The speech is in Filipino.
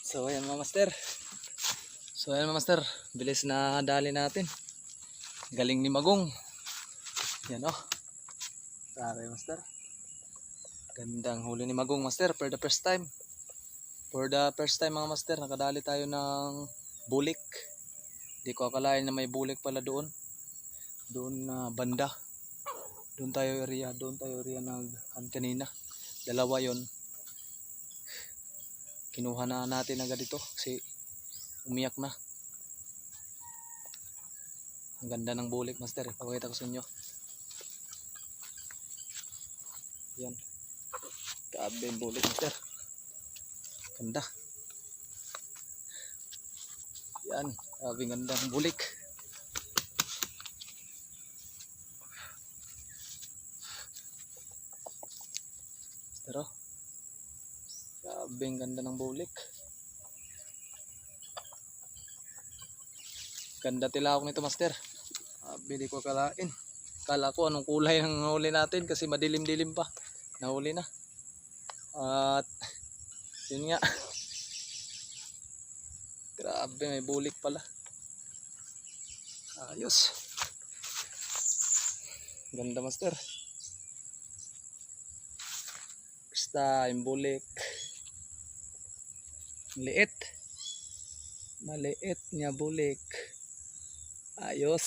So ayan mga master. Bilis na dali natin. Galing ni Magong. Yan oh. Grabe master. Gandang huli ni Magong master for the first time. Mga master, nakadali tayo ng bulik. Di ko akalain na may bulik pala doon. Doon na banda. Doon tayo area kanina. Dalawa yon. Kinuha na natin agad ito kasi umiyak na. Ang ganda ng bulik master, ipakita ko sa inyo. Yan. Grabe yung bulik master. Ganda. Yan, grabe ganda ng bulik. Master oh. Grabe ang ganda ng bulik. Ganda tilawak nito master. Bili ko kalain. Kala ko anong kulay ng huli natin kasi madilim-dilim pa. Nahuli na. At yun nga. Grabe may bulik pala. Ayos. Ganda master. First time bulik. Maliit niya bulik. Ayos.